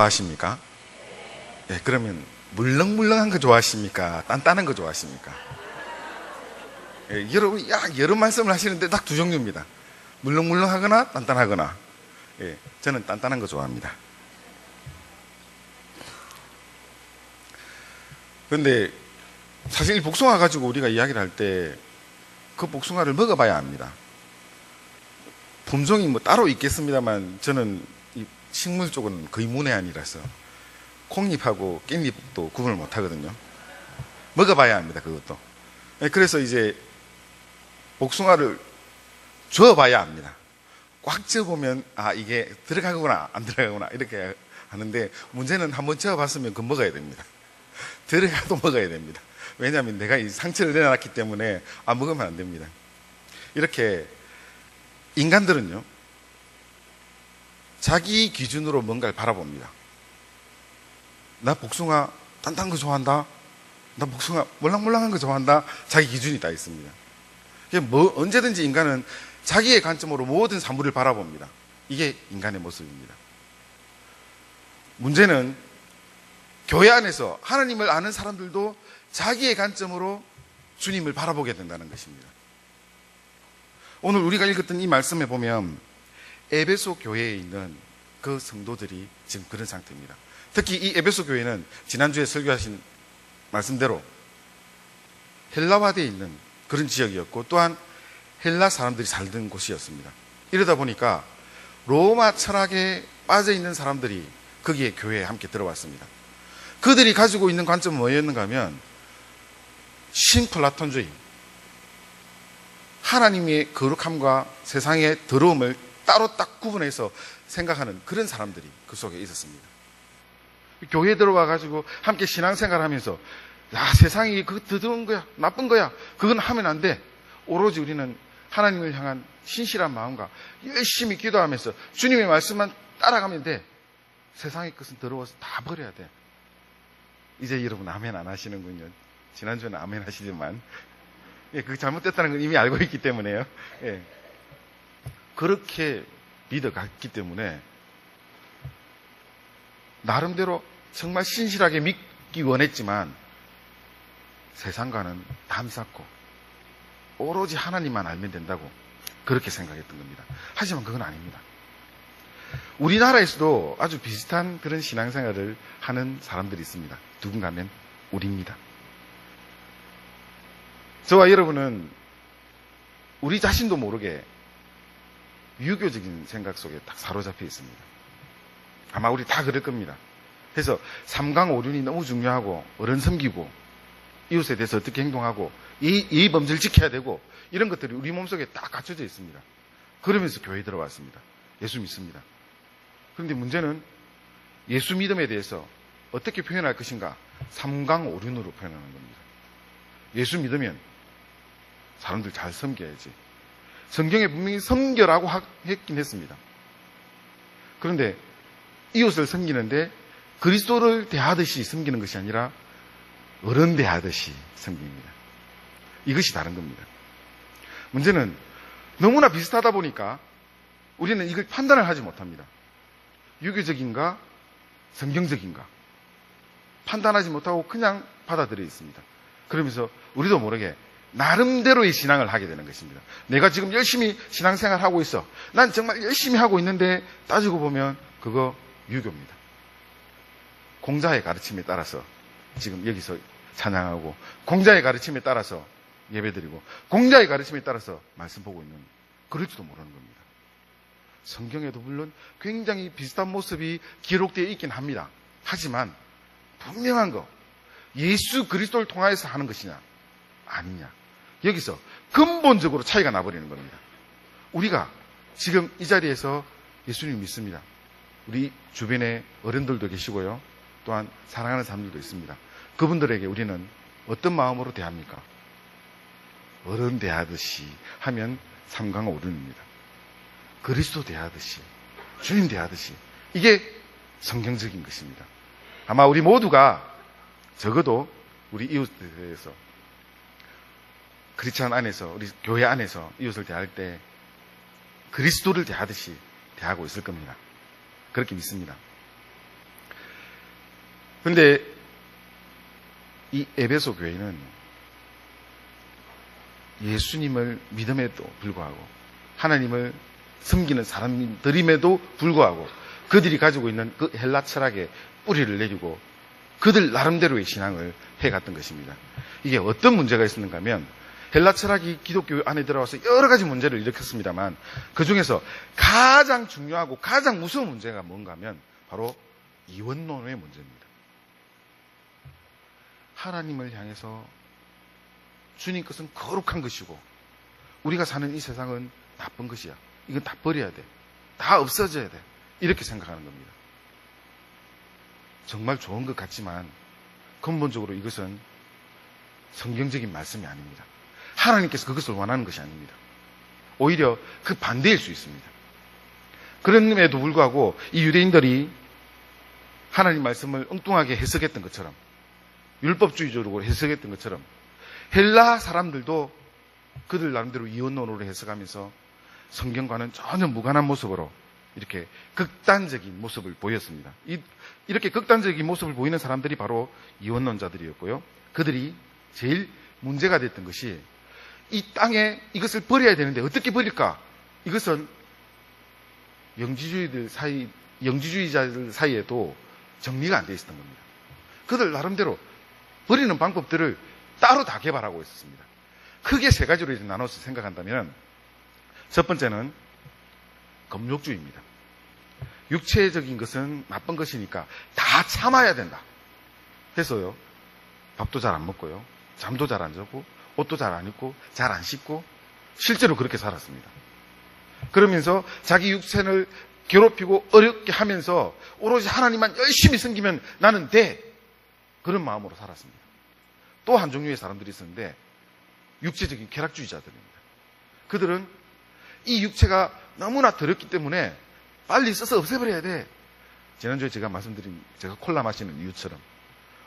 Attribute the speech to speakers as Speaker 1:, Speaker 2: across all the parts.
Speaker 1: 좋아하십니까? 네, 그러면 물렁물렁한 거 좋아하십니까? 단단한 거 좋아하십니까? 예, 여러분, 여러 말씀을 하시는데 딱 두 종류입니다. 물렁물렁하거나 단단하거나. 예, 저는 단단한 거 좋아합니다. 그런데 사실 이 복숭아 가지고 우리가 이야기를 할 때 그 복숭아를 먹어봐야 합니다. 품종이 뭐 따로 있겠습니다만 저는 이 식물 쪽은 거의 문외한이라서 콩잎하고 깻잎도 구분을 못 하거든요. 먹어봐야 합니다, 그것도. 그래서 이제 복숭아를 저어봐야 합니다. 꽉 저어보면 이게 들어가구나 안 들어가구나 이렇게 하는데, 문제는 한번 저어봤으면 그거 먹어야 됩니다. 들어가도 먹어야 됩니다. 왜냐하면 내가 이 상처를 내놨기 때문에 먹으면 안 됩니다. 이렇게 인간들은요, 자기 기준으로 뭔가를 바라봅니다. 나 복숭아 단단한 거 좋아한다. 나 복숭아 몰랑몰랑한 거 좋아한다. 자기 기준이 다 있습니다. 언제든지 인간은 자기의 관점으로 모든 사물을 바라봅니다. 이게 인간의 모습입니다. 문제는 교회 안에서 하나님을 아는 사람들도 자기의 관점으로 주님을 바라보게 된다는 것입니다. 오늘 우리가 읽었던 이 말씀에 보면 에베소 교회에 있는 그 성도들이 지금 그런 상태입니다. 특히 이 에베소 교회는 지난주에 설교하신 말씀대로 헬라화되어 있는 그런 지역이었고, 또한 헬라 사람들이 살던 곳이었습니다. 이러다 보니까 로마 철학에 빠져 있는 사람들이 거기에 교회에 함께 들어왔습니다. 그들이 가지고 있는 관점은 뭐였는가 하면 신플라톤주의, 하나님의 거룩함과 세상의 더러움을 따로 딱 구분해서 생각하는 그런 사람들이 그 속에 있었습니다. 교회에 들어와 가지고 함께 신앙생활을 하면서 세상이 그거 더러운 거야, 나쁜 거야, 그건 하면 안 돼. 오로지 우리는 하나님을 향한 신실한 마음과 열심히 기도하면서 주님의 말씀만 따라가면 돼. 세상의 것은 더러워서 다 버려야 돼. 이제 여러분 아멘 안 하시는군요. 지난주에는 아멘 하시지만, 그게 잘못됐다는 걸 이미 알고 있기 때문에요. 그렇게 믿어갔기 때문에 나름대로 정말 신실하게 믿기 원했지만 세상과는 담 쌓고 오로지 하나님만 알면 된다고 그렇게 생각했던 겁니다. 하지만 그건 아닙니다. 우리나라에서도 아주 비슷한 그런 신앙생활을 하는 사람들이 있습니다. 누군가 하면 우리입니다. 저와 여러분은 우리 자신도 모르게 유교적인 생각 속에 딱 사로잡혀 있습니다. 아마 우리 다 그럴 겁니다. 그래서 삼강오륜이 너무 중요하고, 어른 섬기고, 이웃에 대해서 어떻게 행동하고, 예의 범절을 지켜야 되고, 이런 것들이 우리 몸속에 딱 갖춰져 있습니다. 그러면서 교회에 들어왔습니다. 예수 믿습니다. 그런데 문제는 예수 믿음에 대해서 어떻게 표현할 것인가? 삼강오륜으로 표현하는 겁니다. 예수 믿으면 사람들 잘 섬겨야지. 성경에 분명히 섬겨라고 했긴 했습니다. 그런데 이웃을 섬기는데 그리스도를 대하듯이 섬기는 것이 아니라 어른 대하듯이 섬깁니다. 이것이 다른 겁니다. 문제는 너무나 비슷하다 보니까 우리는 이걸 판단을 하지 못합니다. 유교적인가 성경적인가 판단하지 못하고 그냥 받아들여 있습니다. 그러면서 우리도 모르게 나름대로의 신앙을 하게 되는 것입니다. 내가 지금 열심히 신앙생활을 하고 있어. 난 정말 열심히 하고 있는데 따지고 보면 그거 유교입니다. 공자의 가르침에 따라서 지금 여기서 찬양하고, 공자의 가르침에 따라서 예배드리고, 공자의 가르침에 따라서 말씀 보고 있는, 그럴지도 모르는 겁니다. 성경에도 물론 굉장히 비슷한 모습이 기록되어 있긴 합니다. 하지만 분명한 거, 예수 그리스도를 통하여서 하는 것이냐 아니냐, 여기서 근본적으로 차이가 나버리는 겁니다. 우리가 지금 이 자리에서 예수님 믿습니다. 우리 주변에 어른들도 계시고요, 또한 사랑하는 사람들도 있습니다. 그분들에게 우리는 어떤 마음으로 대합니까? 어른 대하듯이 하면 삼강오륜입니다. 그리스도 대하듯이, 주님 대하듯이, 이게 성경적인 것입니다. 아마 우리 모두가 적어도 우리 이웃에 대해서, 크리스찬 안에서, 우리 교회 안에서 이웃을 대할 때 그리스도를 대하듯이 대하고 있을 겁니다. 그렇게 믿습니다. 근데 이 에베소 교회는 예수님을 믿음에도 불구하고 하나님을 섬기는 사람들임에도 불구하고 그들이 가지고 있는 그 헬라 철학에 뿌리를 내리고 그들 나름대로의 신앙을 해갔던 것입니다. 이게 어떤 문제가 있었는가 하면 헬라 철학이 기독교 안에 들어와서 여러 가지 문제를 일으켰습니다만 그 중에서 가장 중요하고 가장 무서운 문제가 뭔가 하면 바로 이원론의 문제입니다. 하나님을 향해서 주님 것은 거룩한 것이고 우리가 사는 이 세상은 나쁜 것이야. 이건 다 버려야 돼. 다 없어져야 돼. 이렇게 생각하는 겁니다. 정말 좋은 것 같지만 근본적으로 이것은 성경적인 말씀이 아닙니다. 하나님께서 그것을 원하는 것이 아닙니다. 오히려 그 반대일 수 있습니다. 그럼에도 불구하고 이 유대인들이 하나님 말씀을 엉뚱하게 해석했던 것처럼 율법주의적으로 해석했던 것처럼 헬라 사람들도 그들 나름대로 이원론으로 해석하면서 성경과는 전혀 무관한 모습으로 이렇게 극단적인 모습을 보였습니다. 이렇게 극단적인 모습을 보이는 사람들이 바로 이원론자들이었고요. 그들이 제일 문제가 됐던 것이 이 땅에 이것을 버려야 되는데 어떻게 버릴까? 이것은 영지주의자들 사이에도 정리가 안 돼 있었던 겁니다. 그들 나름대로 버리는 방법들을 따로 다 개발하고 있었습니다. 크게 세 가지로 이제 나눠서 생각한다면 첫 번째는 금욕주의입니다. 육체적인 것은 나쁜 것이니까 다 참아야 된다. 해서요. 밥도 잘 안 먹고요. 잠도 잘 안 자고 옷도 잘 안 입고 잘 안 씻고 실제로 그렇게 살았습니다. 그러면서 자기 육체를 괴롭히고 어렵게 하면서 오로지 하나님만 열심히 섬기면 나는 돼. 그런 마음으로 살았습니다. 또 한 종류의 사람들이 있었는데 육체적인 쾌락주의자들입니다. 그들은 이 육체가 너무나 더럽기 때문에 빨리 써서 없애버려야 돼. 지난주에 제가 말씀드린 제가 콜라 마시는 이유처럼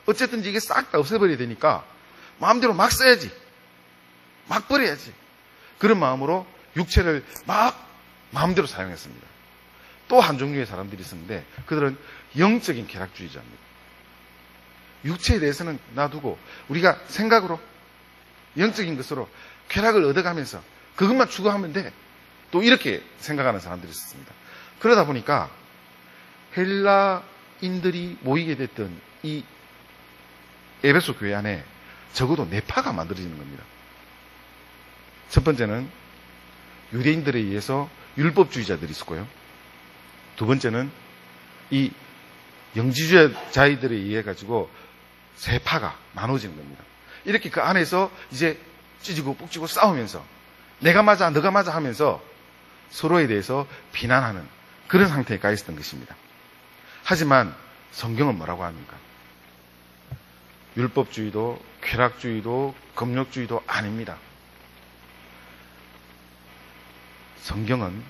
Speaker 1: 어쨌든 이게 싹 다 없애버려야 되니까 마음대로 막 써야지. 막 버려야지. 그런 마음으로 육체를 막 마음대로 사용했습니다. 또 한 종류의 사람들이 있었는데 그들은 영적인 쾌락주의자입니다. 육체에 대해서는 놔두고 우리가 생각으로 영적인 것으로 쾌락을 얻어가면서 그것만 추구하면 돼. 또 이렇게 생각하는 사람들이 있었습니다. 그러다 보니까 헬라인들이 모이게 됐던 이 에베소 교회 안에 적어도 네 파가 만들어지는 겁니다. 첫 번째는 유대인들에 의해서 율법주의자들이 있었고요. 두 번째는 이 영지주의자들에 의해 가지고 세 파가 나눠지는 겁니다. 이렇게 그 안에서 이제 찢고 북지고 싸우면서 내가 맞아 너가 맞아 하면서 서로에 대해서 비난하는 그런 상태에 가 있었던 것입니다. 하지만 성경은 뭐라고 합니까? 율법주의도 쾌락주의도 금욕주의도 아닙니다. 성경은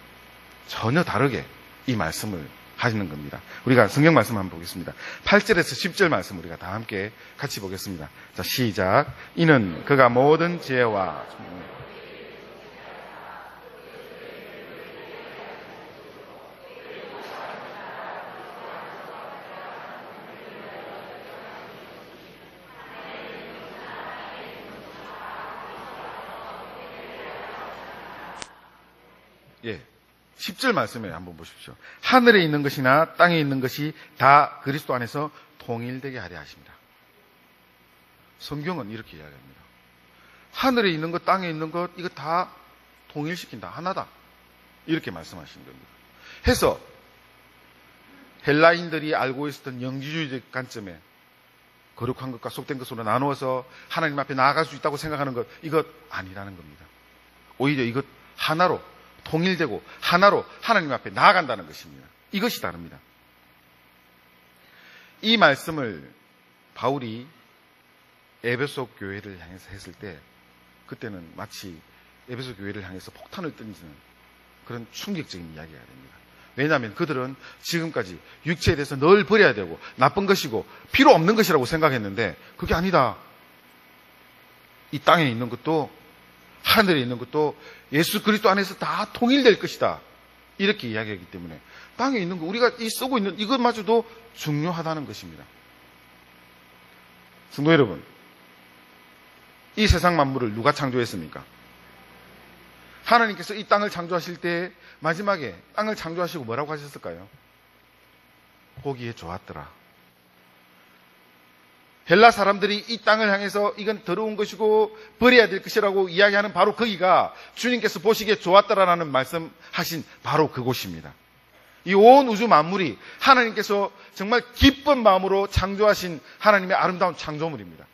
Speaker 1: 전혀 다르게 이 말씀을 하시는 겁니다. 우리가 성경 말씀 한번 보겠습니다. 8절에서 10절 말씀 우리가 다 함께 같이 보겠습니다. 자, 시작. 이는 그가 모든 지혜와 예. 10절 말씀에 한번 보십시오. 하늘에 있는 것이나 땅에 있는 것이 다 그리스도 안에서 통일되게 하려 하십니다. 성경은 이렇게 이야기합니다. 하늘에 있는 것, 땅에 있는 것, 이거 다 통일시킨다. 하나다. 이렇게 말씀하시는 겁니다. 해서 헬라인들이 알고 있었던 영지주의적 관점에 거룩한 것과 속된 것으로 나누어서 하나님 앞에 나아갈 수 있다고 생각하는 것, 이것 아니라는 겁니다. 오히려 이것 하나로 통일되고 하나로 하나님 앞에 나아간다는 것입니다. 이것이 다릅니다. 이 말씀을 바울이 에베소 교회를 향해서 했을 때 그때는 마치 에베소 교회를 향해서 폭탄을 던지는 그런 충격적인 이야기가 됩니다. 왜냐하면 그들은 지금까지 육체에 대해서 늘 버려야 되고 나쁜 것이고 필요 없는 것이라고 생각했는데 그게 아니다. 이 땅에 있는 것도 하늘에 있는 것도 예수 그리스도 안에서 다 통일될 것이다. 이렇게 이야기하기 때문에 땅에 있는 거 우리가 이 쓰고 있는 이것마저도 중요하다는 것입니다. 성도 여러분, 이 세상 만물을 누가 창조했습니까? 하나님께서 이 땅을 창조하실 때 마지막에 땅을 창조하시고 뭐라고 하셨을까요? 보기에 좋았더라. 헬라 사람들이 이 땅을 향해서 이건 더러운 것이고 버려야 될 것이라고 이야기하는 바로 거기가 주님께서 보시기에 좋았더라라는 말씀하신 바로 그곳입니다. 이 온 우주 만물이 하나님께서 정말 기쁜 마음으로 창조하신 하나님의 아름다운 창조물입니다.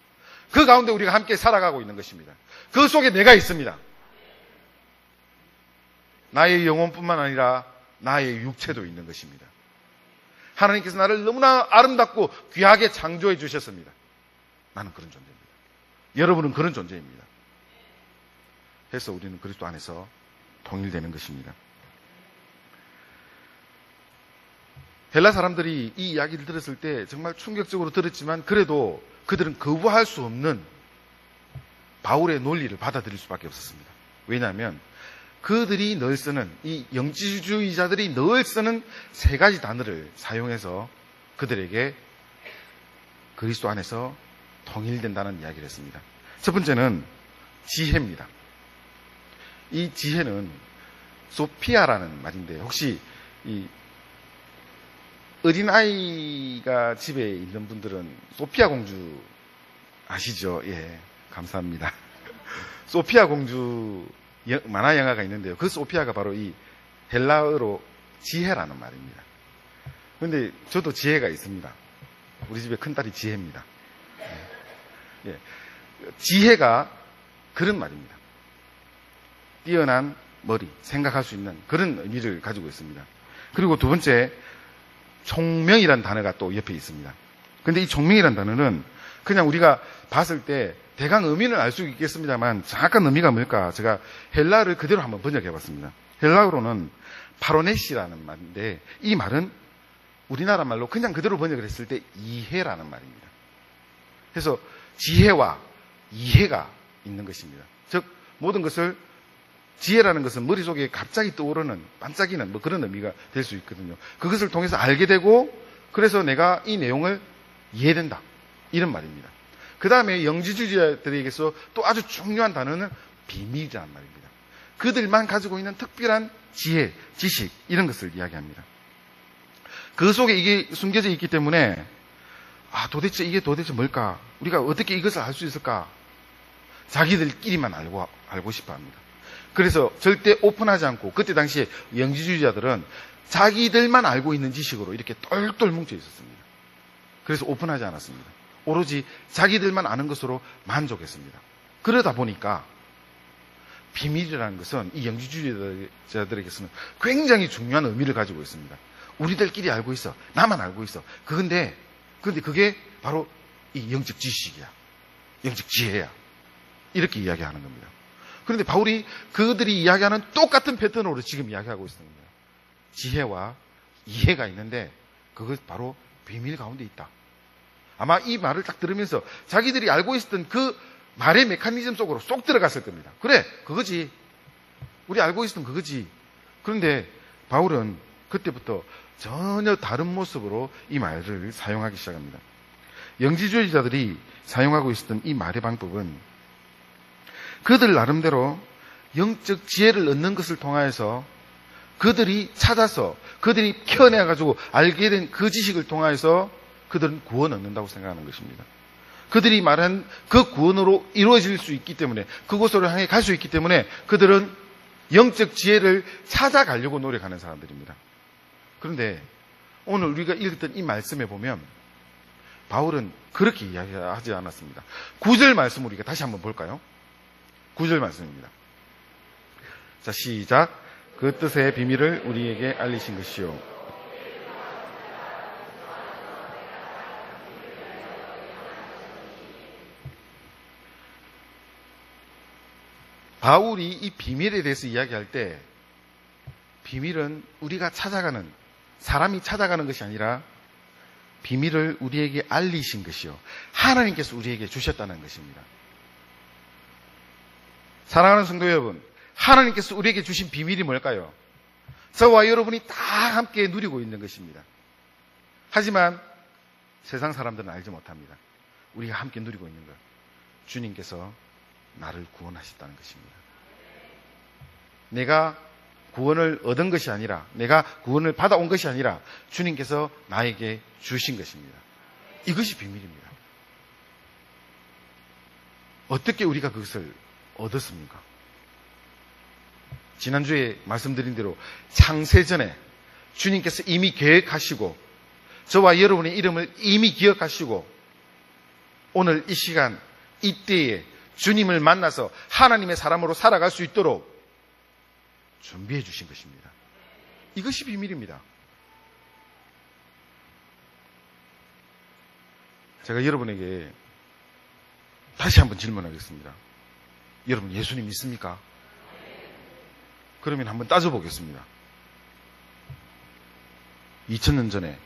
Speaker 1: 그 가운데 우리가 함께 살아가고 있는 것입니다. 그 속에 내가 있습니다. 나의 영혼뿐만 아니라 나의 육체도 있는 것입니다. 하나님께서 나를 너무나 아름답고 귀하게 창조해 주셨습니다. 나는 그런 존재입니다. 여러분은 그런 존재입니다. 해서 우리는 그리스도 안에서 통일되는 것입니다. 헬라 사람들이 이 이야기를 들었을 때 정말 충격적으로 들었지만 그래도 그들은 거부할 수 없는 바울의 논리를 받아들일 수밖에 없었습니다. 왜냐하면 그들이 늘 쓰는, 이 영지주의자들이 늘 쓰는 세 가지 단어를 사용해서 그들에게 그리스도 안에서 통일된다는 이야기를 했습니다. 첫 번째는 지혜입니다. 이 지혜는 소피아라는 말인데, 혹시 이 어린아이가 집에 있는 분들은 소피아 공주 아시죠? 예, 감사합니다. 소피아 공주 만화 영화가 있는데요. 그 소피아가 바로 이 헬라어로 지혜라는 말입니다. 그런데 저도 지혜가 있습니다. 우리 집에 큰딸이 지혜입니다. 예. 지혜가 그런 말입니다. 뛰어난 머리, 생각할 수 있는 그런 의미를 가지고 있습니다. 그리고 두 번째, 총명이라는 단어가 또 옆에 있습니다. 그런데 이 총명이라는 단어는 그냥 우리가 봤을 때 대강 의미는 알 수 있겠습니다만 정확한 의미가 뭘까? 제가 헬라어를 그대로 한번 번역해 봤습니다. 헬라어로는 파로네시라는 말인데, 이 말은 우리나라 말로 그냥 그대로 번역을 했을 때 이해라는 말입니다. 그래서 지혜와 이해가 있는 것입니다. 즉 모든 것을, 지혜라는 것은 머릿속에 갑자기 떠오르는, 반짝이는 그런 의미가 될 수 있거든요. 그것을 통해서 알게 되고, 그래서 내가 이 내용을 이해된다, 이런 말입니다. 그 다음에 영지주의자들에게서 또 아주 중요한 단어는 비밀이라는 말입니다. 그들만 가지고 있는 특별한 지혜, 지식, 이런 것을 이야기합니다. 그 속에 이게 숨겨져 있기 때문에 도대체 이게 도대체 뭘까? 우리가 어떻게 이것을 알 수 있을까? 자기들끼리만 알고 싶어 합니다. 그래서 절대 오픈하지 않고, 그때 당시에 영지주의자들은 자기들만 알고 있는 지식으로 이렇게 똘똘 뭉쳐 있었습니다. 그래서 오픈하지 않았습니다. 오로지 자기들만 아는 것으로 만족했습니다. 그러다 보니까 비밀이라는 것은 이 영지주의자들에게서는 굉장히 중요한 의미를 가지고 있습니다. 우리들끼리 알고 있어. 나만 알고 있어. 그런데 그게 바로 이 영적 지식이야. 영적 지혜야. 이렇게 이야기하는 겁니다. 그런데 바울이 그들이 이야기하는 똑같은 패턴으로 지금 이야기하고 있습니다. 지혜와 이해가 있는데 그것 바로 비밀 가운데 있다. 아마 이 말을 딱 들으면서 자기들이 알고 있었던 그 말의 메커니즘 속으로 쏙 들어갔을 겁니다. 그래, 그거지. 우리 알고 있었던 그거지. 그런데 바울은 그때부터 전혀 다른 모습으로 이 말을 사용하기 시작합니다. 영지주의자들이 사용하고 있었던 이 말의 방법은 그들 나름대로 영적 지혜를 얻는 것을 통하여서 그들이 찾아서, 그들이 켜내가지고 알게 된 그 지식을 통하여서 그들은 구원 얻는다고 생각하는 것입니다. 그들이 말한 그 구원으로 이루어질 수 있기 때문에, 그곳으로 향해 갈 수 있기 때문에 그들은 영적 지혜를 찾아가려고 노력하는 사람들입니다. 그런데 오늘 우리가 읽었던 이 말씀에 보면 바울은 그렇게 이야기하지 않았습니다. 9절 말씀 우리가 다시 한번 볼까요? 9절 말씀입니다. 자, 시작. 그 뜻의 비밀을 우리에게 알리신 것이요. 바울이 이 비밀에 대해서 이야기할 때, 비밀은 우리가 찾아가는, 사람이 찾아가는 것이 아니라 비밀을 우리에게 알리신 것이요, 하나님께서 우리에게 주셨다는 것입니다. 사랑하는 성도 여러분, 하나님께서 우리에게 주신 비밀이 뭘까요? 저와 여러분이 다 함께 누리고 있는 것입니다. 하지만 세상 사람들은 알지 못합니다. 우리가 함께 누리고 있는 것. 주님께서 나를 구원하셨다는 것입니다. 내가 구원을 얻은 것이 아니라, 내가 구원을 받아온 것이 아니라 주님께서 나에게 주신 것입니다. 이것이 비밀입니다. 어떻게 우리가 그것을 얻었습니까? 지난주에 말씀드린 대로 창세전에 주님께서 이미 계획하시고 저와 여러분의 이름을 이미 기억하시고 오늘 이 시간 이때에 주님을 만나서 하나님의 사람으로 살아갈 수 있도록 준비해 주신 것입니다. 이것이 비밀입니다. 제가 여러분에게 다시 한번 질문하겠습니다. 여러분 예수님 믿습니까? 그러면 한번 따져보겠습니다. 2000년 전에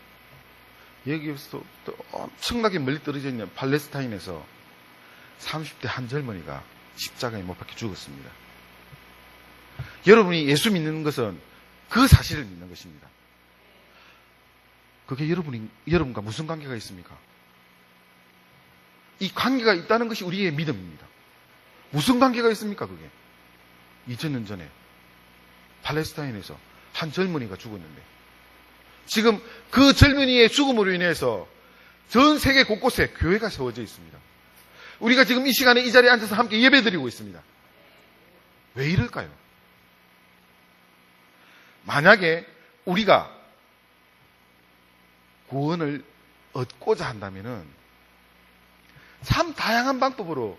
Speaker 1: 여기서 엄청나게 멀리 떨어져 있는 팔레스타인에서 30대 한 젊은이가 십자가에 못 박혀 죽었습니다. 여러분이 예수 믿는 것은 그 사실을 믿는 것입니다. 그게 여러분과 무슨 관계가 있습니까? 이 관계가 있다는 것이 우리의 믿음입니다. 무슨 관계가 있습니까, 그게? 2000년 전에 팔레스타인에서 한 젊은이가 죽었는데 지금 그 젊은이의 죽음으로 인해서 전 세계 곳곳에 교회가 세워져 있습니다. 우리가 지금 이 시간에 이 자리에 앉아서 함께 예배드리고 있습니다. 왜 이럴까요? 만약에 우리가 구원을 얻고자 한다면은 참 다양한 방법으로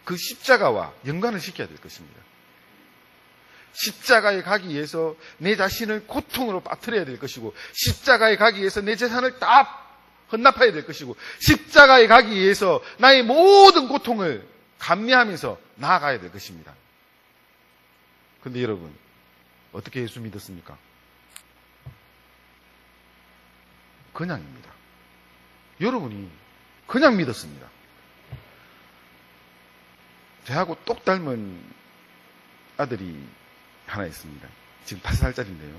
Speaker 1: 그 십자가와 연관을 시켜야 될 것입니다. 십자가에 가기 위해서 내 자신을 고통으로 빠뜨려야 될 것이고, 십자가에 가기 위해서 내 재산을 다 헌납해야 될 것이고, 십자가에 가기 위해서 나의 모든 고통을 감내하면서 나아가야 될 것입니다. 그런데 여러분, 어떻게 예수 믿었습니까? 그냥입니다. 여러분이 그냥 믿었습니다. 저하고 똑 닮은 아들이 하나 있습니다. 지금 5살짜리인데요.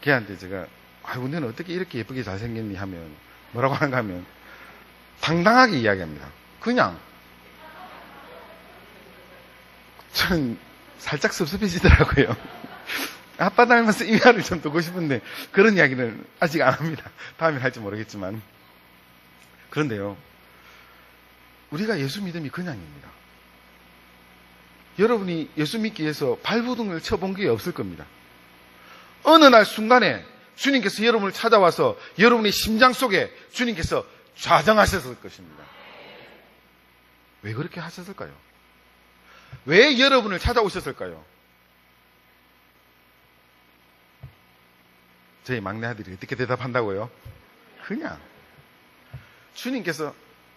Speaker 1: 걔한테 제가 아이고 너는 어떻게 이렇게 예쁘게 잘생겼니 하면 뭐라고 하는가 하면 당당하게 이야기합니다. 그냥. 저는 살짝 섭섭해지더라고요. 아빠 닮아서 이 말을 좀 듣고 싶은데 그런 이야기는 아직 안 합니다. 다음에 할지 모르겠지만. 그런데요, 우리가 예수 믿음이 그냥입니다. 여러분이 예수 믿기 위해서 발버둥을 쳐본 게 없을 겁니다. 어느 날 순간에 주님께서 여러분을 찾아와서 여러분의 심장 속에 주님께서 좌정하셨을 것입니다. 왜 그렇게 하셨을까요? 왜 여러분을 찾아오셨을까요? 저희 막내 아들이 어떻게 대답한다고요? 그냥 주님께서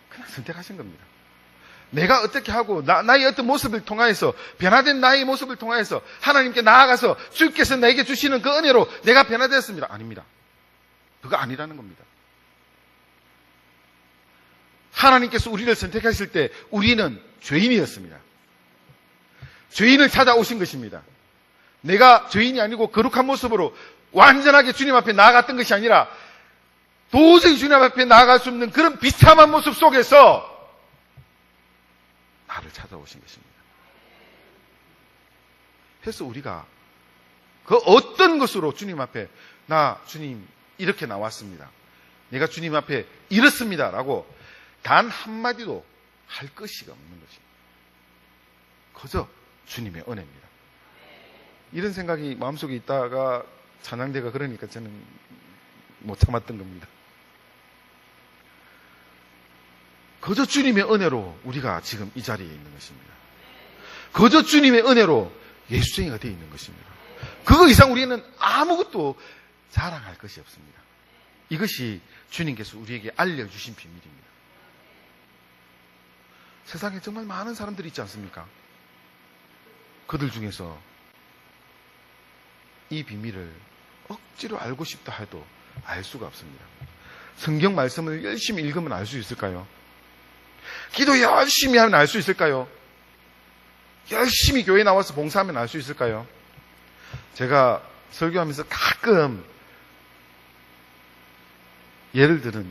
Speaker 1: 그냥 선택하신 겁니다. 내가 어떻게 하고 나의 어떤 모습을 통하여서 변화된 나의 모습을 통하여서 하나님께 나아가서 주께서 나에게 주시는 그 은혜로 내가 변화되었습니다. 아닙니다. 그거 아니라는 겁니다. 하나님께서 우리를 선택하실 때 우리는 죄인이었습니다. 죄인을 찾아오신 것입니다. 내가 죄인이 아니고 거룩한 모습으로 완전하게 주님 앞에 나아갔던 것이 아니라 도저히 주님 앞에 나아갈 수 없는 그런 비참한 모습 속에서 나를 찾아오신 것입니다. 그래서 우리가 그 어떤 것으로 주님 앞에 나 주님 이렇게 나왔습니다. 내가 주님 앞에 이렇습니다. 라고 단 한마디도 할 것이 없는 것입니다. 그저 주님의 은혜입니다. 이런 생각이 마음속에 있다가 찬양대가 그러니까 저는 못 참았던 겁니다. 그저 주님의 은혜로 우리가 지금 이 자리에 있는 것입니다. 그저 주님의 은혜로 예수쟁이가 되어 있는 것입니다. 그거 이상 우리는 아무것도 자랑할 것이 없습니다. 이것이 주님께서 우리에게 알려주신 비밀입니다. 세상에 정말 많은 사람들이 있지 않습니까? 그들 중에서 이 비밀을 억지로 알고 싶다 해도 알 수가 없습니다. 성경 말씀을 열심히 읽으면 알 수 있을까요? 기도 열심히 하면 알 수 있을까요? 열심히 교회 나와서 봉사하면 알 수 있을까요? 제가 설교하면서 가끔 예를 들은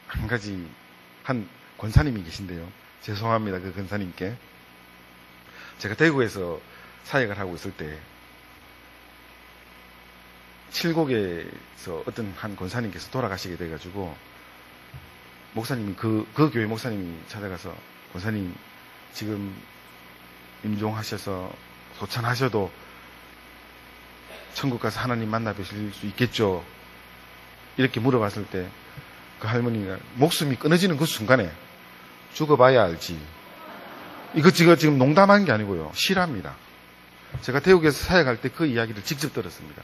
Speaker 1: 한 가지 한 권사님이 계신데요. 죄송합니다. 그 권사님께. 제가 대구에서 사역을 하고 있을 때 칠곡에서 어떤 한 권사님께서 돌아가시게 돼가지고 목사님이 그 교회 목사님이 찾아가서 권사님 지금 임종하셔서 소찬하셔도 천국 가서 하나님 만나 뵈실 수 있겠죠? 이렇게 물어봤을 때 그 할머니가 목숨이 끊어지는 그 순간에 죽어봐야 알지. 이거 지금 농담한 게 아니고요. 실화입니다. 제가 대구에서 사역할 때 그 이야기를 직접 들었습니다.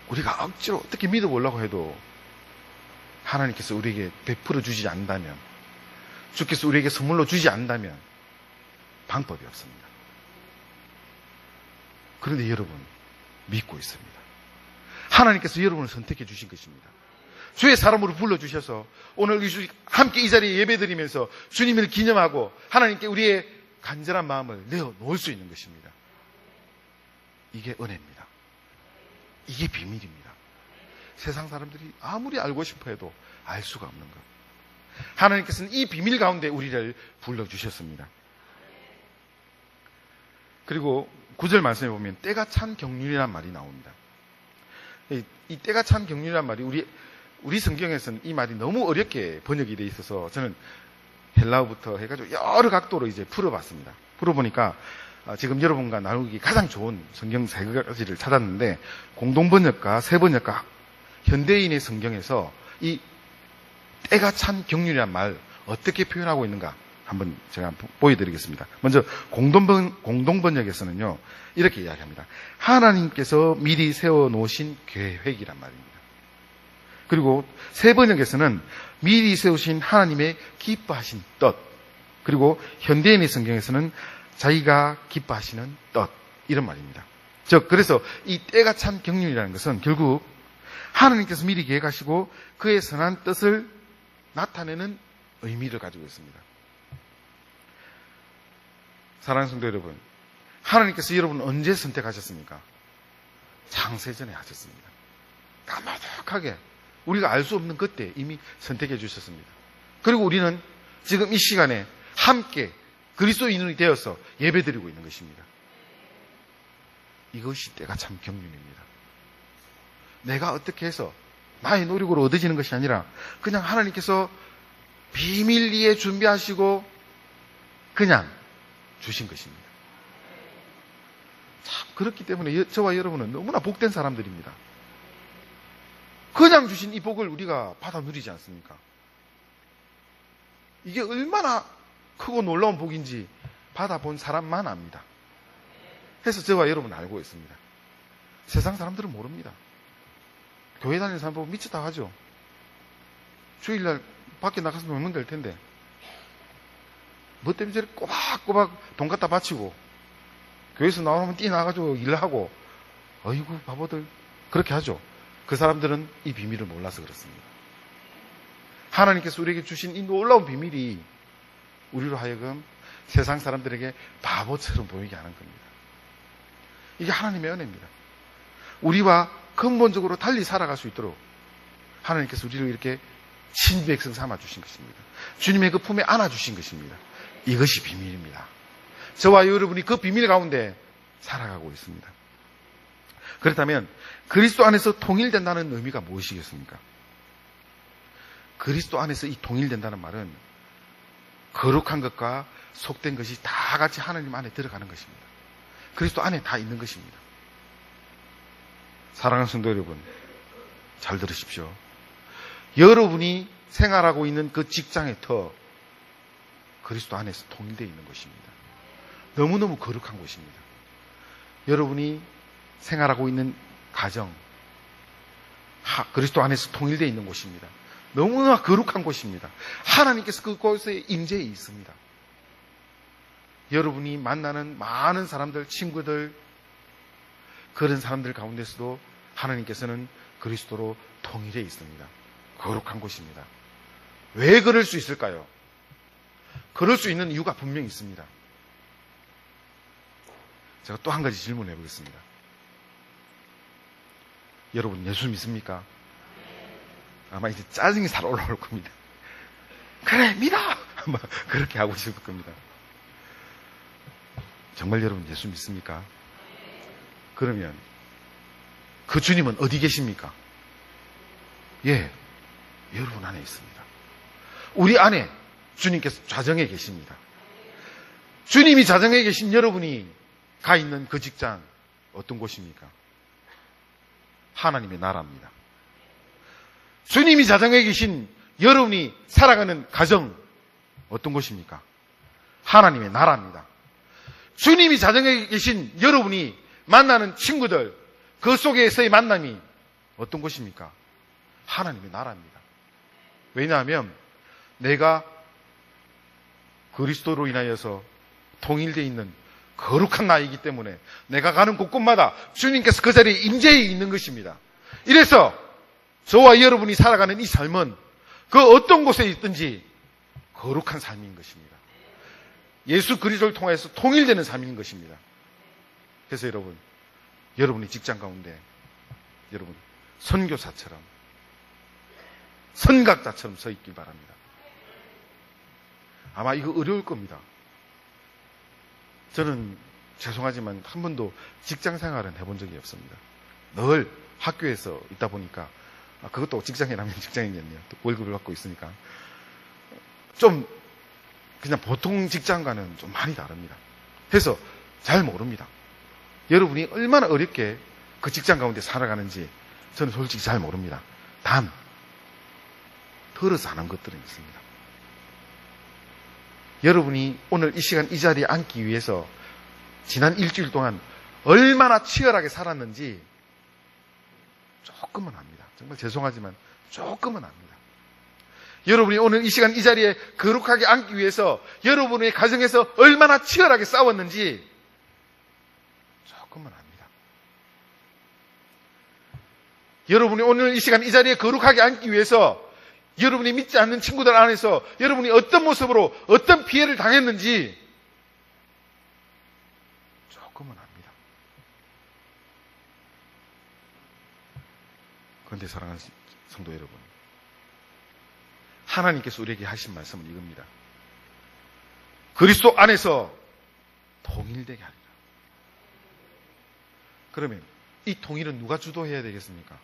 Speaker 1: 우리가 억지로 어떻게 믿어보려고 해도 하나님께서 우리에게 베풀어 주지 않는다면, 주께서 우리에게 선물로 주지 않는다면 방법이 없습니다. 그런데 여러분 믿고 있습니다. 하나님께서 여러분을 선택해 주신 것입니다. 주의 사람으로 불러주셔서 오늘 함께 이 자리에 예배드리면서 주님을 기념하고 하나님께 우리의 간절한 마음을 내어놓을 수 있는 것입니다. 이게 은혜입니다. 이게 비밀입니다. 세상 사람들이 아무리 알고 싶어 해도 알 수가 없는 것. 하나님께서는 이 비밀 가운데 우리를 불러주셨습니다. 그리고 9절 말씀에 보면 때가 찬 경륜이란 말이 나옵니다. 이 때가 찬 경륜이란 말이 우리 성경에서는 이 말이 너무 어렵게 번역이 되어 있어서 저는 헬라어부터 해가지고 여러 각도로 이제 풀어봤습니다. 풀어보니까 지금 여러분과 나누기 가장 좋은 성경 3가지를 찾았는데 공동번역과 새번역과 현대인의 성경에서 이 때가 찬 경륜이란 말 어떻게 표현하고 있는가 한번 제가 보여드리겠습니다. 먼저 공동번역에서는요 이렇게 이야기합니다. 하나님께서 미리 세워놓으신 계획이란 말입니다. 그리고 새번역에서는 미리 세우신 하나님의 기뻐하신 뜻, 그리고 현대인의 성경에서는 자기가 기뻐하시는 뜻, 이런 말입니다. 즉 그래서 이 때가 찬 경륜이라는 것은 결국 하나님께서 미리 계획하시고 그의 선한 뜻을 나타내는 의미를 가지고 있습니다. 사랑하는 성도 여러분, 하나님께서 여러분을 언제 선택하셨습니까? 창세전에 하셨습니다. 까마득하게 우리가 알 수 없는 그때 이미 선택해 주셨습니다. 그리고 우리는 지금 이 시간에 함께 그리스도인이 되어서 예배드리고 있는 것입니다. 이것이 때가 참 경륜입니다. 내가 어떻게 해서 나의 노력으로 얻어지는 것이 아니라 그냥 하나님께서 비밀리에 준비하시고 그냥 주신 것입니다. 참 그렇기 때문에 저와 여러분은 너무나 복된 사람들입니다. 그냥 주신 이 복을 우리가 받아 누리지 않습니까? 이게 얼마나 크고 놀라운 복인지 받아본 사람만 압니다. 해서 저와 여러분은 알고 있습니다. 세상 사람들은 모릅니다. 교회 다니는 사람 보고 미쳤다 하죠. 주일날 밖에 나가서 놀면 될 텐데 뭐 때문에 저렇게 꼬박꼬박 돈 갖다 바치고 교회에서 나오면 뛰어나가지고 일하고 어이구 바보들 그렇게 하죠. 그 사람들은 이 비밀을 몰라서 그렇습니다. 하나님께서 우리에게 주신 이 놀라운 비밀이 우리로 하여금 세상 사람들에게 바보처럼 보이게 하는 겁니다. 이게 하나님의 은혜입니다. 우리와 근본적으로 달리 살아갈 수 있도록 하나님께서 우리를 이렇게 친백성 삼아 주신 것입니다. 주님의 그 품에 안아 주신 것입니다. 이것이 비밀입니다. 저와 여러분이 그 비밀 가운데 살아가고 있습니다. 그렇다면 그리스도 안에서 통일된다는 의미가 무엇이겠습니까? 그리스도 안에서 이 통일된다는 말은 거룩한 것과 속된 것이 다 같이 하나님 안에 들어가는 것입니다. 그리스도 안에 다 있는 것입니다. 사랑하는 성도 여러분, 잘 들으십시오. 여러분이 생활하고 있는 그 직장의 터, 그리스도 안에서 통일되어 있는 것입니다. 너무너무 거룩한 곳입니다. 여러분이 생활하고 있는 가정, 그리스도 안에서 통일되어 있는 곳입니다. 너무나 거룩한 곳입니다. 하나님께서 그곳에 임재해 있습니다. 여러분이 만나는 많은 사람들, 친구들, 그런 사람들 가운데서도 하나님께서는 그리스도로 통일해 있습니다. 거룩한 곳입니다. 왜 그럴 수 있을까요? 그럴 수 있는 이유가 분명히 있습니다. 제가 또 한 가지 질문을 해보겠습니다. 여러분 예수 믿습니까? 아마 이제 짜증이 살 올라올 겁니다. 그래, 믿어! 아마 그렇게 하고 싶을 겁니다. 정말 여러분 예수 믿습니까? 그러면 그 주님은 어디 계십니까? 예, 여러분 안에 있습니다. 우리 안에 주님께서 좌정에 계십니다. 주님이 좌정에 계신 여러분이 가 있는 그 직장 어떤 곳입니까? 하나님의 나라입니다. 주님이 좌정에 계신 여러분이 살아가는 가정 어떤 곳입니까? 하나님의 나라입니다. 주님이 좌정에 계신 여러분이 만나는 친구들 그 속에서의 만남이 어떤 곳입니까? 하나님의 나라입니다. 왜냐하면 내가 그리스도로 인하여서 통일되어 있는 거룩한 나이기 때문에 내가 가는 곳곳마다 주님께서 그 자리에 임재해 있는 것입니다. 이래서 저와 여러분이 살아가는 이 삶은 그 어떤 곳에 있든지 거룩한 삶인 것입니다. 예수 그리스도를 통해서 통일되는 삶인 것입니다. 그래서 여러분이 직장 가운데 여러분 선교사처럼 선각자처럼 서 있길 바랍니다. 아마 이거 어려울 겁니다. 저는 죄송하지만 한 번도 직장 생활은 해본 적이 없습니다. 늘 학교에서 있다 보니까 그것도 직장이라면 직장이겠네요. 또 월급을 받고 있으니까 좀 그냥 보통 직장과는 좀 많이 다릅니다. 그래서 잘 모릅니다. 여러분이 얼마나 어렵게 그 직장 가운데 살아가는지 저는 솔직히 잘 모릅니다. 단 들어서 하는 것들은 있습니다. 여러분이 오늘 이 시간 이 자리에 앉기 위해서 지난 일주일 동안 얼마나 치열하게 살았는지 조금은 압니다. 정말 죄송하지만 조금은 압니다. 여러분이 오늘 이 시간 이 자리에 거룩하게 앉기 위해서 여러분의 가정에서 얼마나 치열하게 싸웠는지 조금은 압니다. 여러분이 오늘 이 시간 이 자리에 거룩하게 앉기 위해서 여러분이 믿지 않는 친구들 안에서 여러분이 어떤 모습으로 어떤 피해를 당했는지 조금은 압니다. 그런데 사랑하는 성도 여러분, 하나님께서 우리에게 하신 말씀은 이겁니다. 그리스도 안에서 통일되게 하리라. 그러면 이 통일은 누가 주도해야 되겠습니까?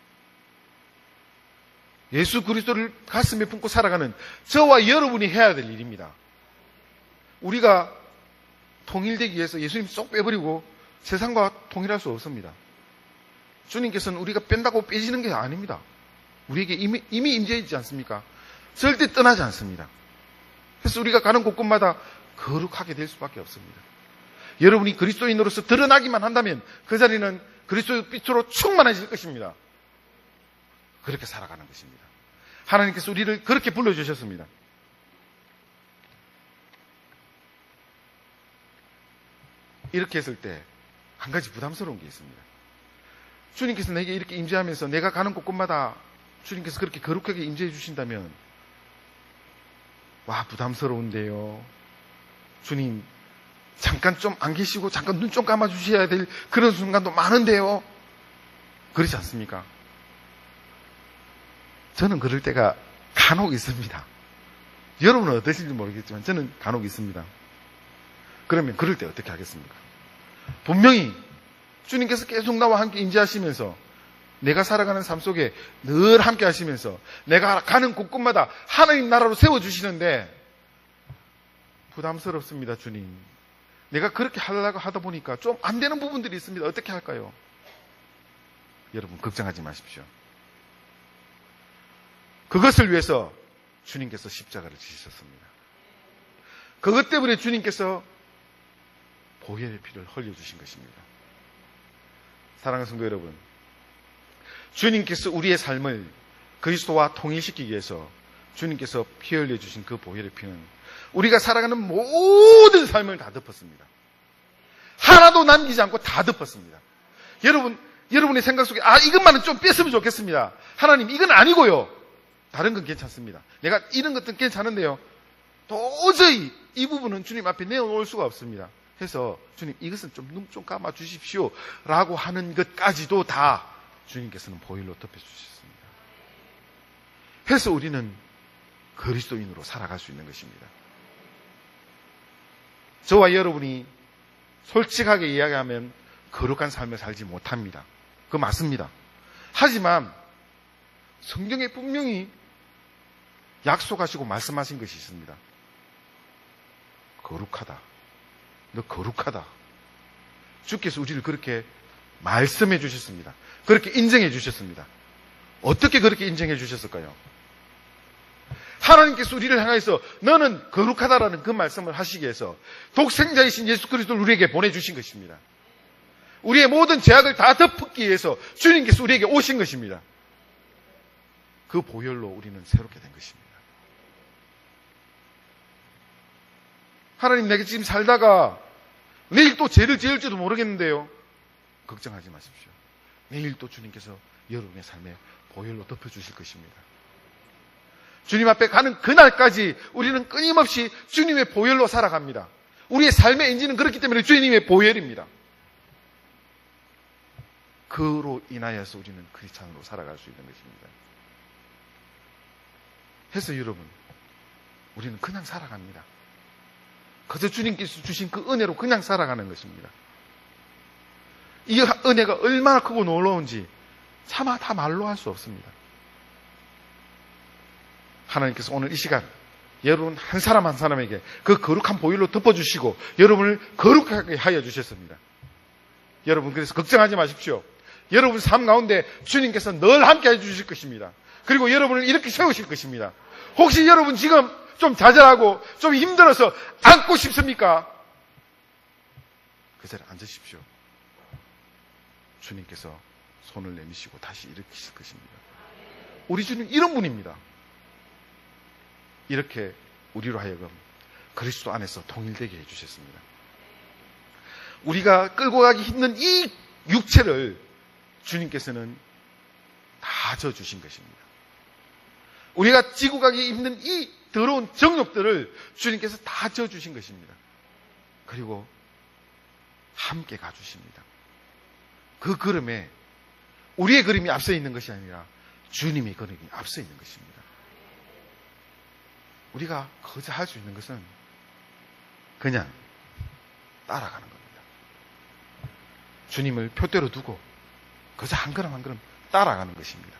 Speaker 1: 예수 그리스도를 가슴에 품고 살아가는 저와 여러분이 해야 될 일입니다. 우리가 통일되기 위해서 예수님 쏙 빼버리고 세상과 통일할 수 없습니다. 주님께서는 우리가 뺀다고 빼지는 게 아닙니다. 우리에게 이미 임재해 있지 않습니까? 절대 떠나지 않습니다. 그래서 우리가 가는 곳곳마다 거룩하게 될 수밖에 없습니다. 여러분이 그리스도인으로서 드러나기만 한다면 그 자리는 그리스도의 빛으로 충만해질 것입니다. 그렇게 살아가는 것입니다. 하나님께서 우리를 그렇게 불러주셨습니다. 이렇게 했을 때 한 가지 부담스러운 게 있습니다. 주님께서 내게 이렇게 임재하면서 내가 가는 곳곳마다 주님께서 그렇게 거룩하게 임재해 주신다면 와, 부담스러운데요. 주님 잠깐 좀 안 계시고 잠깐 눈 좀 감아 주셔야 될 그런 순간도 많은데요. 그렇지 않습니까? 저는 그럴 때가 간혹 있습니다. 여러분은 어떠신지 모르겠지만 저는 간혹 있습니다. 그러면 그럴 때 어떻게 하겠습니까? 분명히 주님께서 계속 나와 함께 임재하시면서 내가 살아가는 삶 속에 늘 함께 하시면서 내가 가는 곳곳마다 하나님 나라로 세워주시는데 부담스럽습니다. 주님, 내가 그렇게 하려고 하다 보니까 좀 안 되는 부분들이 있습니다. 어떻게 할까요? 여러분 걱정하지 마십시오. 그것을 위해서 주님께서 십자가를 지셨습니다. 그것 때문에 주님께서 보혈의 피를 흘려주신 것입니다. 사랑하는 성도 여러분, 주님께서 우리의 삶을 그리스도와 통일시키기 위해서 주님께서 피 흘려주신 그 보혈의 피는 우리가 살아가는 모든 삶을 다 덮었습니다. 하나도 남기지 않고 다 덮었습니다. 여러분의 생각 속에 이것만은 좀 뺐으면 좋겠습니다. 하나님, 이건 아니고요. 다른 건 괜찮습니다. 내가 이런 것들은 괜찮은데요. 도저히 이 부분은 주님 앞에 내어놓을 수가 없습니다. 해서 주님, 이것은 좀 눈 좀 감아 주십시오 라고 하는 것까지도 다 주님께서는 보혈로 덮여주셨습니다. 해서 우리는 그리스도인으로 살아갈 수 있는 것입니다. 저와 여러분이 솔직하게 이야기하면 거룩한 삶을 살지 못합니다. 그거 맞습니다. 하지만 성경에 분명히 약속하시고 말씀하신 것이 있습니다. 거룩하다. 너 거룩하다. 주께서 우리를 그렇게 말씀해 주셨습니다. 그렇게 인정해 주셨습니다. 어떻게 그렇게 인정해 주셨을까요? 하나님께서 우리를 향해서 너는 거룩하다라는 그 말씀을 하시기 위해서 독생자이신 예수 그리스도를 우리에게 보내주신 것입니다. 우리의 모든 죄악을 다 덮기 위해서 주님께서 우리에게 오신 것입니다. 그 보혈로 우리는 새롭게 된 것입니다. 하나님, 내가 지금 살다가 내일 또 죄를 지을지도 모르겠는데요. 걱정하지 마십시오. 내일 또 주님께서 여러분의 삶에 보혈로 덮여주실 것입니다. 주님 앞에 가는 그날까지 우리는 끊임없이 주님의 보혈로 살아갑니다. 우리의 삶의 엔진은 그렇기 때문에 주님의 보혈입니다. 그로 인하여서 우리는 크리스찬으로 살아갈 수 있는 것입니다. 해서 여러분, 우리는 그냥 살아갑니다. 그저 주님께서 주신 그 은혜로 그냥 살아가는 것입니다. 이 은혜가 얼마나 크고 놀라운지 차마 다 말로 할 수 없습니다. 하나님께서 오늘 이 시간 여러분 한 사람 한 사람에게 그 거룩한 보혈로 덮어주시고 여러분을 거룩하게 하여 주셨습니다. 여러분, 그래서 걱정하지 마십시오. 여러분 삶 가운데 주님께서 늘 함께 해주실 것입니다. 그리고 여러분을 이렇게 세우실 것입니다. 혹시 여러분 지금 좀 좌절하고 좀 힘들어서 앉고 싶습니까? 그 자리에 앉으십시오. 주님께서 손을 내미시고 다시 일으키실 것입니다. 우리 주님 이런 분입니다. 이렇게 우리로 하여금 그리스도 안에서 통일되게 해주셨습니다. 우리가 끌고 가기 힘든 이 육체를 주님께서는 다 져주신 것입니다. 우리가 지고 가기 힘든 이 더러운 정욕들을 주님께서 다 져주신 것입니다. 그리고 함께 가주십니다. 그 걸음에 우리의 걸음이 앞서 있는 것이 아니라 주님의 걸음이 앞서 있는 것입니다. 우리가 거저 할 수 있는 것은 그냥 따라가는 겁니다. 주님을 표대로 두고 그저 한 걸음 한 걸음 따라가는 것입니다.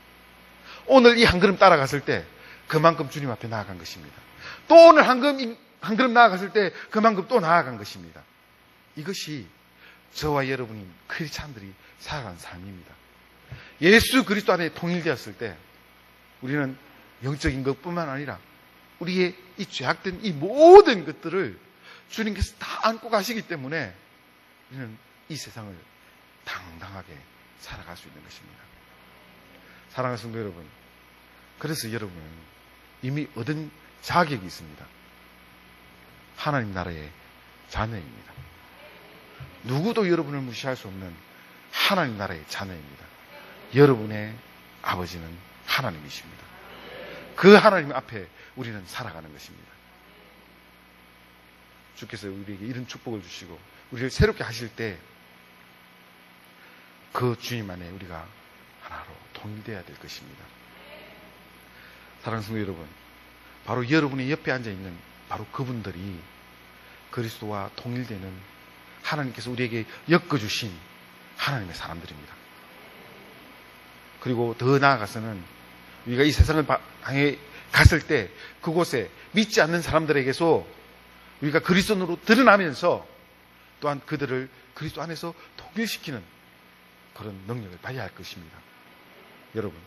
Speaker 1: 오늘 이 한 걸음 따라갔을 때 그만큼 주님 앞에 나아간 것입니다. 또 오늘 한 걸음 나아갔을 때 그만큼 또 나아간 것입니다. 이것이 저와 여러분이 크리스찬들이 살아가는 삶입니다. 예수 그리스도 안에 통일되었을 때 우리는 영적인 것뿐만 아니라 우리의 이 죄악된 이 모든 것들을 주님께서 다 안고 가시기 때문에 우리는 이 세상을 당당하게 살아갈 수 있는 것입니다. 사랑하는 성도 여러분, 그래서 여러분은 이미 얻은 자격이 있습니다. 하나님 나라의 자녀입니다. 누구도 여러분을 무시할 수 없는 하나님 나라의 자녀입니다. 여러분의 아버지는 하나님이십니다. 그 하나님 앞에 우리는 살아가는 것입니다. 주께서 우리에게 이런 축복을 주시고 우리를 새롭게 하실 때 그 주님 안에 우리가 하나로 통일되어야 될 것입니다. 사랑하는 성도 여러분, 바로 여러분의 옆에 앉아있는 바로 그분들이 그리스도와 통일되는 하나님께서 우리에게 엮어주신 하나님의 사람들입니다. 그리고 더 나아가서는 우리가 이 세상을 향해 갔을 때 그곳에 믿지 않는 사람들에게서 우리가 그리스도로 드러나면서 또한 그들을 그리스도 안에서 통일시키는 그런 능력을 발휘할 것입니다. 여러분,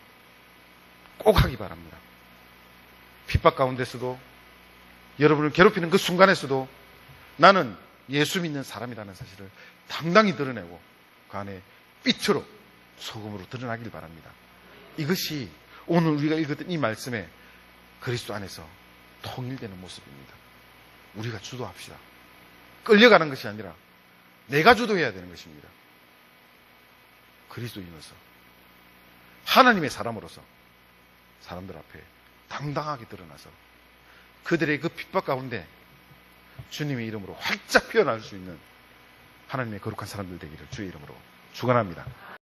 Speaker 1: 꼭 하기 바랍니다. 핍박 가운데서도 여러분을 괴롭히는 그 순간에서도 나는 예수 믿는 사람이라는 사실을 당당히 드러내고 그 안에 빛으로 소금으로 드러나길 바랍니다. 이것이 오늘 우리가 읽었던 이 말씀에 그리스도 안에서 통일되는 모습입니다. 우리가 주도합시다. 끌려가는 것이 아니라 내가 주도해야 되는 것입니다. 그리스도인으로서 하나님의 사람으로서 사람들 앞에 당당하게 드러나서 그들의 그 핍박 가운데 주님의 이름으로 활짝 피어날 수 있는 하나님의 거룩한 사람들 되기를 주의 이름으로 축원합니다.